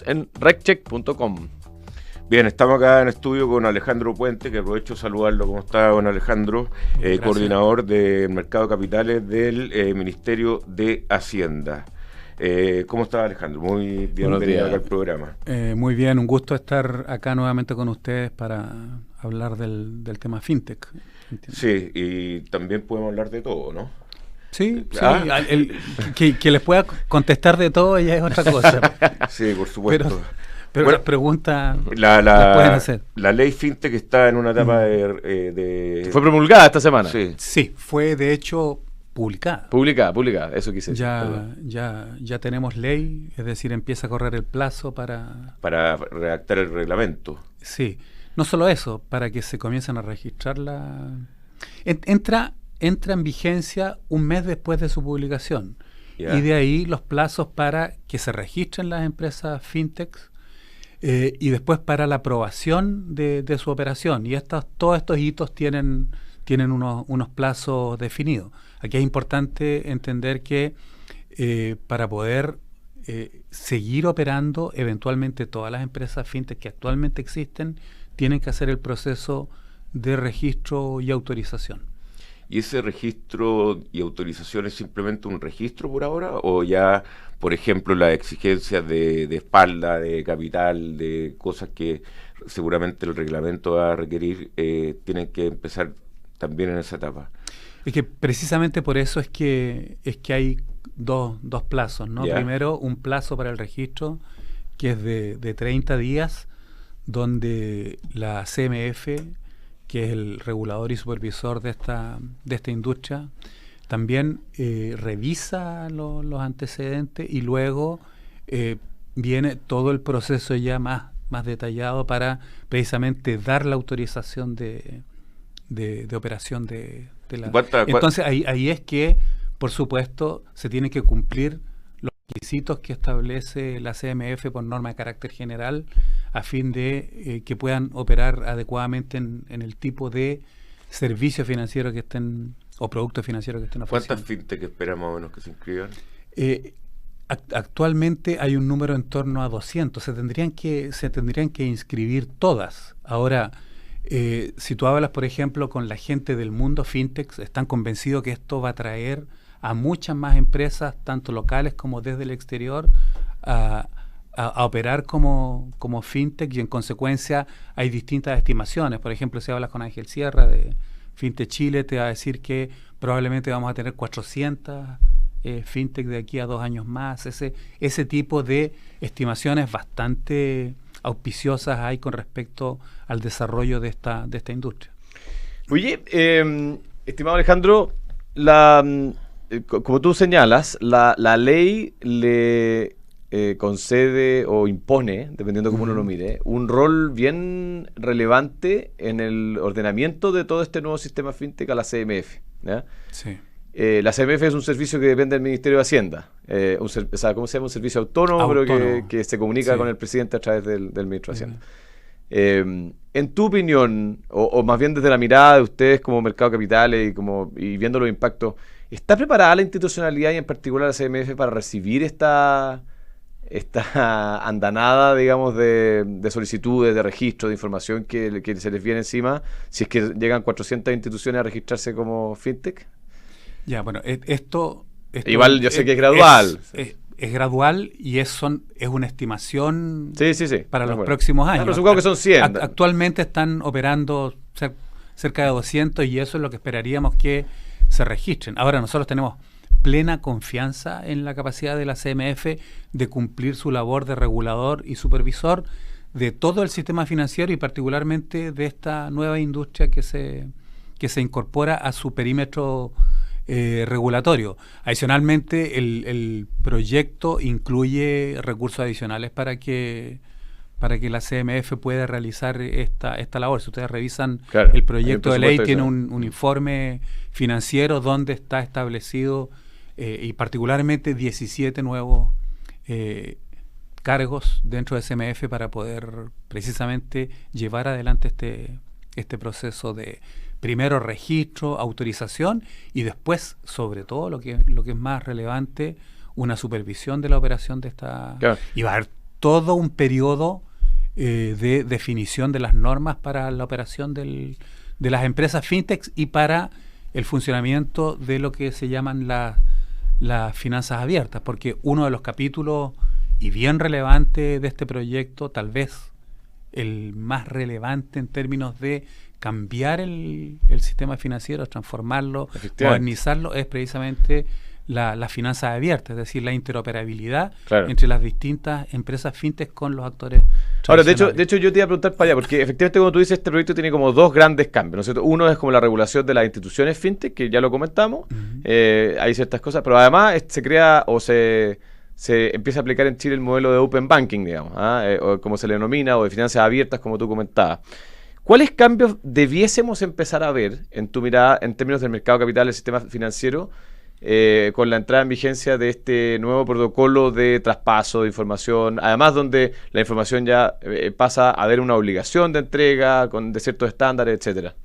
en reccheck.com. Bien, estamos acá en estudio con Alejandro Puente, que aprovecho de saludarlo. ¿Cómo está, don Alejandro? Coordinador de Mercado de Capitales del Ministerio de Hacienda. ¿Cómo está, Alejandro? Muy bienvenido acá al programa. Muy bien, un gusto estar acá nuevamente con ustedes para hablar del tema FinTech. ¿Entiendes? Sí, y también podemos hablar de todo, ¿no? Sí, que les pueda contestar de todo ya es otra cosa. Sí, por supuesto. Pero bueno, las preguntas las pueden hacer. La ley FinTech está en una etapa de... Fue promulgada esta semana. Sí, fue de hecho publicada. Publicada, eso quise decir. Ya tenemos ley, es decir, empieza a correr el plazo para redactar el reglamento. Sí, no solo eso, para que se comiencen a registrar Entra en vigencia un mes después de su publicación. Yeah. Y de ahí los plazos para que se registren las empresas FinTechs y después para la aprobación de su operación. Y todos estos hitos tienen unos plazos definidos. Aquí es importante entender que para poder seguir operando, eventualmente todas las empresas FinTech que actualmente existen tienen que hacer el proceso de registro y autorización. ¿Y ese registro y autorización es simplemente un registro por ahora? ¿O ya, por ejemplo, las exigencias de espalda, de capital, de cosas que seguramente el reglamento va a requerir, tienen que empezar también en esa etapa? Es que precisamente por eso es que hay dos plazos, ¿no? Yeah. Primero, un plazo para el registro que es de 30 días, donde la CMF, que es el regulador y supervisor de esta industria, también revisa los antecedentes y luego viene todo el proceso ya más detallado para precisamente dar la autorización de operación de la... Entonces ahí es que, por supuesto, se tienen que cumplir los requisitos que establece la CMF por norma de carácter general a fin de que puedan operar adecuadamente en el tipo de servicios financieros que estén o productos financieros que estén ofreciendo. ¿Cuántas fintech esperan más o menos que se inscriban? Actualmente hay un número en torno a 200. Se tendrían que inscribir todas. Ahora, si tú hablas, por ejemplo, con la gente del mundo fintech, están convencidos que esto va a traer a muchas más empresas, tanto locales como desde el exterior, a operar como fintech, y en consecuencia hay distintas estimaciones. Por ejemplo, si hablas con Ángel Sierra de Fintech Chile, te va a decir que probablemente vamos a tener 400 fintech de aquí a 2 años más. Ese tipo de estimaciones bastante auspiciosas hay con respecto al desarrollo de esta industria. Oye, estimado Alejandro, como tú señalas, la ley le concede o impone, dependiendo cómo uno lo mire, un rol bien relevante en el ordenamiento de todo este nuevo sistema fintech a la CMF, ¿ya? Sí. La CMF es un servicio que depende del Ministerio de Hacienda, ¿cómo se llama? Un servicio autónomo. Pero que se comunica con el presidente a través del Ministro de Hacienda. En tu opinión, o más bien desde la mirada de ustedes como Mercado de Capitales y viendo los impactos, ¿está preparada la institucionalidad y en particular la CMF para recibir esta andanada, digamos, de solicitudes, de registro, de información que se les viene encima, si es que llegan 400 instituciones a registrarse como fintech? Ya, bueno, esto igual yo sé que es gradual. Es gradual y es una estimación para los bueno, próximos años. Pero supongo que son 100. Actualmente están operando cerca de 200 y eso es lo que esperaríamos que se registren. Ahora nosotros tenemos plena confianza en la capacidad de la CMF de cumplir su labor de regulador y supervisor de todo el sistema financiero y particularmente de esta nueva industria que se incorpora a su perímetro regulatorio. Adicionalmente, el proyecto incluye recursos adicionales para que la CMF pueda realizar esta labor. Si ustedes revisan el proyecto de ley, tiene un informe financiero donde está establecido y particularmente 17 nuevos cargos dentro de CMF para poder precisamente llevar adelante este proceso de primero registro, autorización y después, sobre todo, lo que es más relevante, una supervisión de la operación de esta... Claro. Y va a haber todo un periodo de definición de las normas para la operación de las empresas fintech y para el funcionamiento de lo que se llaman las finanzas abiertas, porque uno de los capítulos y bien relevante de este proyecto, tal vez el más relevante en términos de cambiar el sistema financiero, transformarlo, modernizarlo, es precisamente las finanzas abiertas, es decir, la interoperabilidad entre las distintas empresas fintech con los actores tradicionales. Ahora, de hecho yo te iba a preguntar para allá, porque efectivamente como tú dices, este proyecto tiene como dos grandes cambios, ¿no es cierto? Uno es como la regulación de las instituciones fintech, que ya lo comentamos, hay ciertas cosas, pero además se crea o se empieza a aplicar en Chile el modelo de Open Banking, digamos, o como se le denomina, o de finanzas abiertas, como tú comentabas. ¿Cuáles cambios debiésemos empezar a ver, en tu mirada, en términos del mercado capital, del sistema financiero, con la entrada en vigencia de este nuevo protocolo de traspaso de información, además donde la información ya pasa a haber una obligación de entrega de ciertos estándares, etcétera?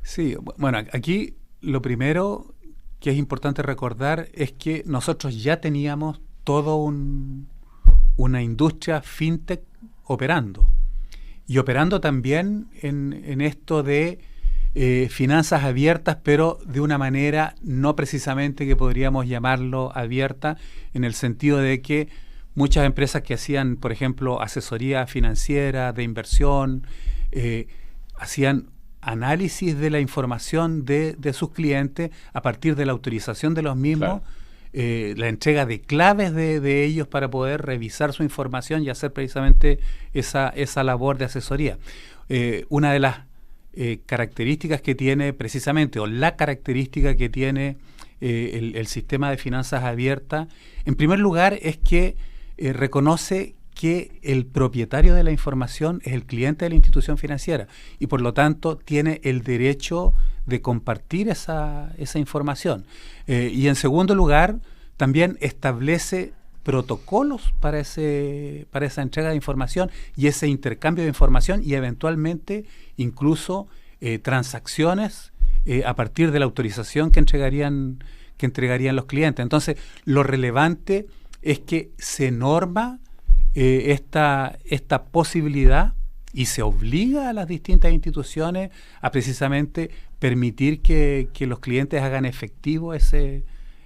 Sí, bueno, aquí lo primero que es importante recordar es que nosotros ya teníamos toda una industria fintech operando, y operando también en esto de finanzas abiertas, pero de una manera no precisamente que podríamos llamarlo abierta, en el sentido de que muchas empresas que hacían, por ejemplo, asesoría financiera, de inversión, hacían análisis de la información de sus clientes a partir de la autorización de los mismos, la entrega de claves de ellos para poder revisar su información y hacer precisamente esa labor de asesoría. Una de las características que tiene precisamente, o la característica que tiene el sistema de finanzas abiertas, en primer lugar es que reconoce que el propietario de la información es el cliente de la institución financiera y por lo tanto tiene el derecho de compartir esa información. Y en segundo lugar, también establece protocolos para esa entrega de información y ese intercambio de información y eventualmente incluso transacciones a partir de la autorización que entregarían los clientes. Entonces, lo relevante es que se norma esta posibilidad y se obliga a las distintas instituciones a precisamente permitir que los clientes hagan efectivo ese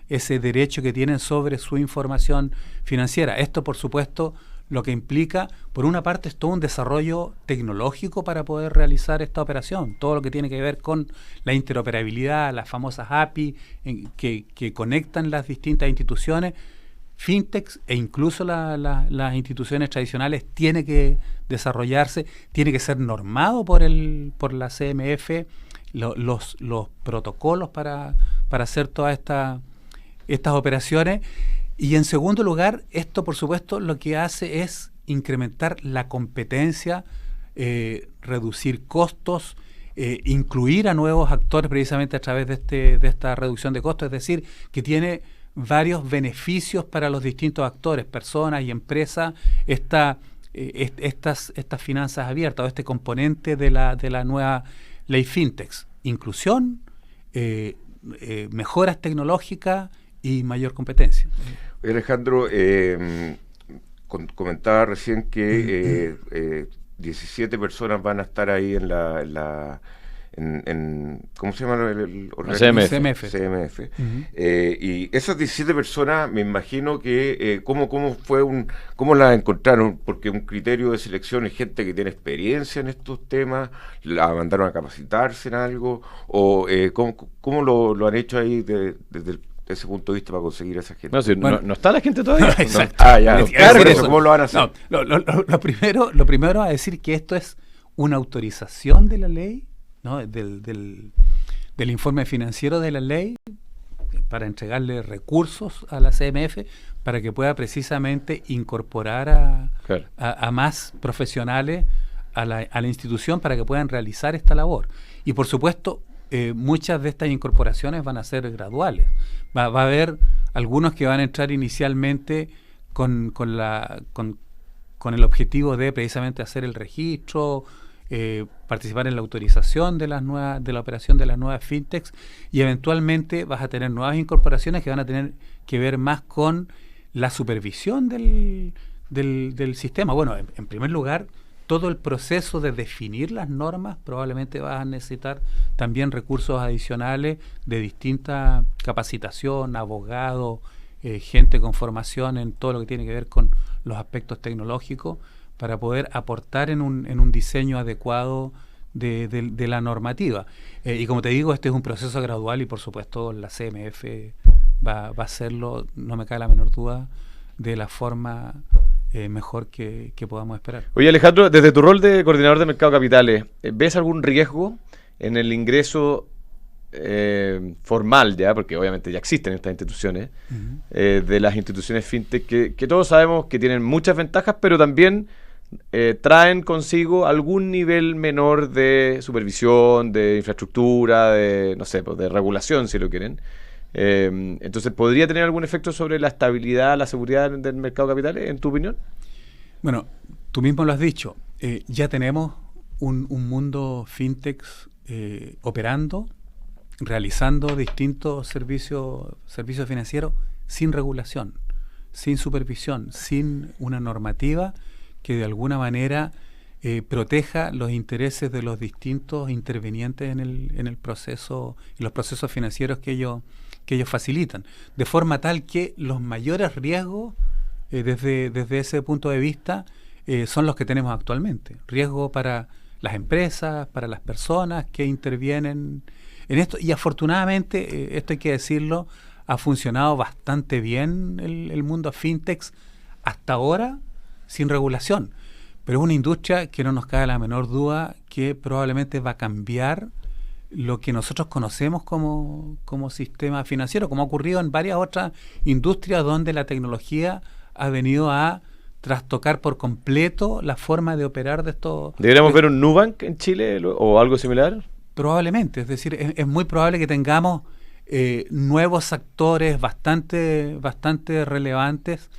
derecho que tienen sobre su información financiera. Esto, por supuesto, lo que implica, por una parte, es todo un desarrollo tecnológico para poder realizar esta operación, todo lo que tiene que ver con la interoperabilidad, las famosas API que conectan las distintas instituciones, fintechs e incluso las instituciones tradicionales, tiene que desarrollarse, tiene que ser normado por la CMF, los protocolos para hacer todas estas operaciones. Y en segundo lugar, esto por supuesto lo que hace es incrementar la competencia, reducir costos, incluir a nuevos actores precisamente a través de esta reducción de costos, es decir, que tiene varios beneficios para los distintos actores, personas y empresas, estas finanzas abiertas, o este componente de la nueva ley fintech: inclusión, mejoras tecnológicas y mayor competencia. Alejandro, comentaba recién que 17 personas van a estar ahí en ¿cómo se llama el organismo? CMF. Y esas 17 personas, me imagino que ¿cómo las encontraron? Porque un criterio de selección es gente que tiene experiencia en estos temas, la mandaron a capacitarse en algo, o ¿cómo lo han hecho ahí desde ese punto de vista para conseguir a esa gente? No, si no está la gente todavía. Exacto. Ya. Claro, ¿cómo lo van a hacer? No, lo primero a decir que esto es una autorización de la ley, ¿no? del informe financiero de la ley, para entregarle recursos a la CMF para que pueda precisamente incorporar a más profesionales a la institución para que puedan realizar esta labor. Y por supuesto, muchas de estas incorporaciones van a ser graduales. Va a haber algunos que van a entrar inicialmente con el objetivo de precisamente hacer el registro, participar en la autorización de la operación de las nuevas fintechs, y eventualmente vas a tener nuevas incorporaciones que van a tener que ver más con la supervisión del sistema. Bueno, en primer lugar, todo el proceso de definir las normas, probablemente vas a necesitar también recursos adicionales de distinta capacitación, abogados, gente con formación en todo lo que tiene que ver con los aspectos tecnológicos, para poder aportar en un diseño adecuado de la normativa. Y como te digo, este es un proceso gradual y por supuesto la CMF va a hacerlo, no me cabe la menor duda, de la forma mejor que podamos esperar. Oye, Alejandro, desde tu rol de coordinador de mercado de capitales, ¿ves algún riesgo en el ingreso formal ya, porque obviamente ya existen estas instituciones, de las instituciones fintech que todos sabemos que tienen muchas ventajas, pero también traen consigo algún nivel menor de supervisión, de infraestructura, de, no sé, pues de regulación, si lo quieren? Entonces, ¿podría tener algún efecto sobre la estabilidad, la seguridad del mercado de capitales, en tu opinión? Bueno, tú mismo lo has dicho, ya tenemos un mundo fintech operando, realizando distintos servicios financieros sin regulación, sin supervisión, sin una normativa que de alguna manera proteja los intereses de los distintos intervinientes en el proceso, en los procesos financieros que ellos facilitan, de forma tal que los mayores riesgos desde ese punto de vista son los que tenemos actualmente. Riesgo para las empresas, para las personas que intervienen en esto, y afortunadamente, esto hay que decirlo, ha funcionado bastante bien el mundo fintech hasta ahora sin regulación, pero es una industria que no nos cabe la menor duda que probablemente va a cambiar lo que nosotros conocemos como sistema financiero, como ha ocurrido en varias otras industrias donde la tecnología ha venido a trastocar por completo la forma de operar de estos... ¿Deberíamos ver un Nubank en Chile o algo similar? Probablemente, es decir, es muy probable que tengamos nuevos actores bastante relevantes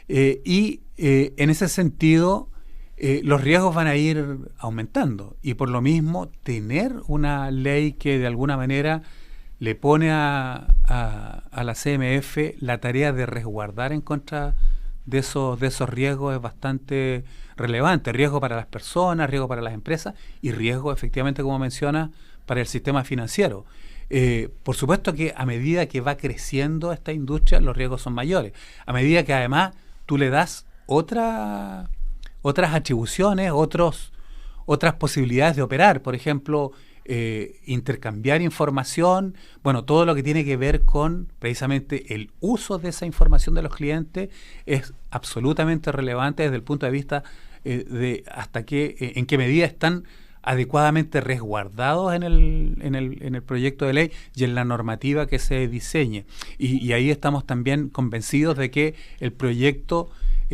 y en ese sentido los riesgos van a ir aumentando, y por lo mismo tener una ley que de alguna manera le pone a la CMF la tarea de resguardar en contra de esos riesgos es bastante relevante. Riesgo para las personas, riesgo para las empresas y riesgo, efectivamente, como menciona, para el sistema financiero. Por supuesto que a medida que va creciendo esta industria, los riesgos son mayores. A medida que además tú le das otras atribuciones, otras posibilidades de operar, por ejemplo, intercambiar información, bueno, todo lo que tiene que ver con precisamente el uso de esa información de los clientes es absolutamente relevante desde el punto de vista de en qué medida están adecuadamente resguardados en el proyecto de ley y en la normativa que se diseñe. Y ahí estamos también convencidos de que el proyecto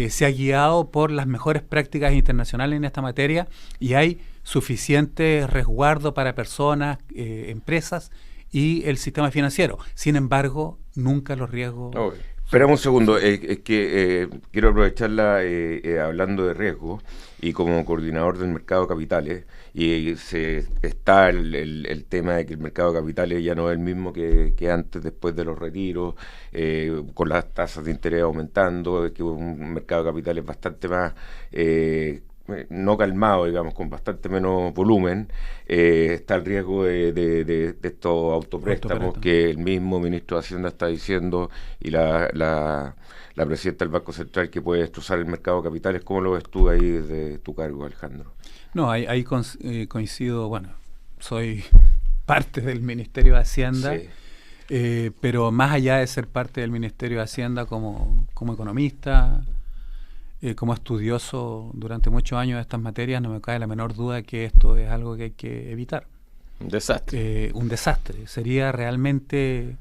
se ha guiado por las mejores prácticas internacionales en esta materia y hay suficiente resguardo para personas, empresas y el sistema financiero. Sin embargo, nunca los riesgos... Esperamos un segundo, es que quiero aprovecharla hablando de riesgo y como coordinador del mercado de capitales, y está el tema de que el mercado de capitales ya no es el mismo que antes, después de los retiros, con las tasas de interés aumentando, que un mercado de capitales bastante más... no calmado, digamos, con bastante menos volumen, está el riesgo de estos autopréstamos que el mismo ministro de Hacienda está diciendo y la presidenta del Banco Central, que puede destrozar el mercado de capitales. ¿Cómo lo ves tú ahí desde tu cargo, Alejandro? No, ahí coincido, bueno, soy parte del Ministerio de Hacienda, sí. Pero más allá de ser parte del Ministerio de Hacienda como economista, como estudioso durante muchos años de estas materias, no me cabe la menor duda que esto es algo que hay que evitar. Un desastre. Un desastre. Sería realmente,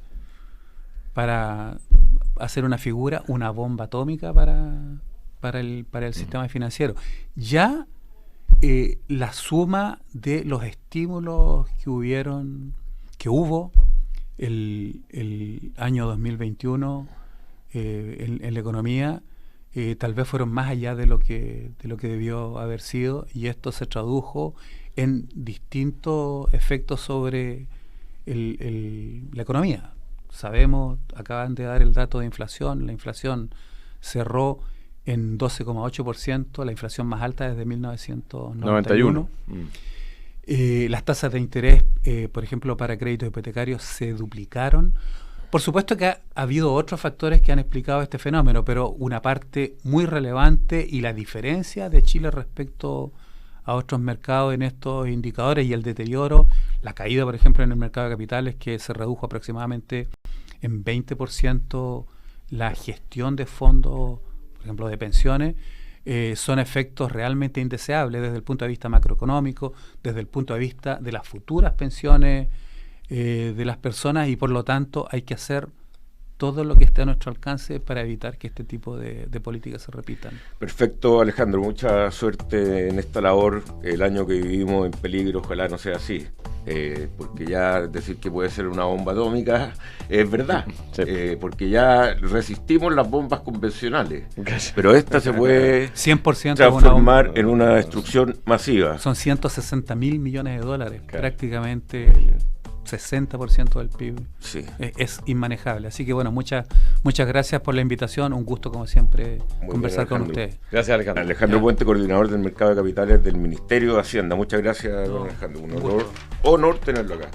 para hacer una figura, una bomba atómica para el sistema financiero. Ya la suma de los estímulos que hubo el año 2021 en la economía, tal vez fueron más allá de lo que debió haber sido, y esto se tradujo en distintos efectos sobre la economía. Sabemos, acaban de dar el dato de inflación, la inflación cerró en 12,8%, la inflación más alta desde 1991. Las tasas de interés, por ejemplo, para créditos hipotecarios se duplicaron. Por supuesto que ha habido otros factores que han explicado este fenómeno, pero una parte muy relevante y la diferencia de Chile respecto a otros mercados en estos indicadores y el deterioro, la caída, por ejemplo, en el mercado de capitales, que se redujo aproximadamente en 20% la gestión de fondos, por ejemplo, de pensiones, son efectos realmente indeseables desde el punto de vista macroeconómico, desde el punto de vista de las futuras pensiones de las personas, y por lo tanto hay que hacer todo lo que esté a nuestro alcance para evitar que este tipo de políticas se repitan. Perfecto, Alejandro, mucha suerte en esta labor. El año que vivimos en peligro, ojalá no sea así, porque ya decir que puede ser una bomba atómica es verdad, sí. Porque ya resistimos las bombas convencionales, pero esta se puede 100% transformar en una destrucción masiva. Son 160.000 millones de dólares, prácticamente 60% del PIB. Sí. Es inmanejable. Así que bueno, muchas gracias por la invitación. Un gusto, como siempre, conversar con ustedes. Gracias, Alejandro. Alejandro Puente, coordinador del mercado de capitales del Ministerio de Hacienda. Muchas gracias, don Alejandro. Un honor tenerlo acá.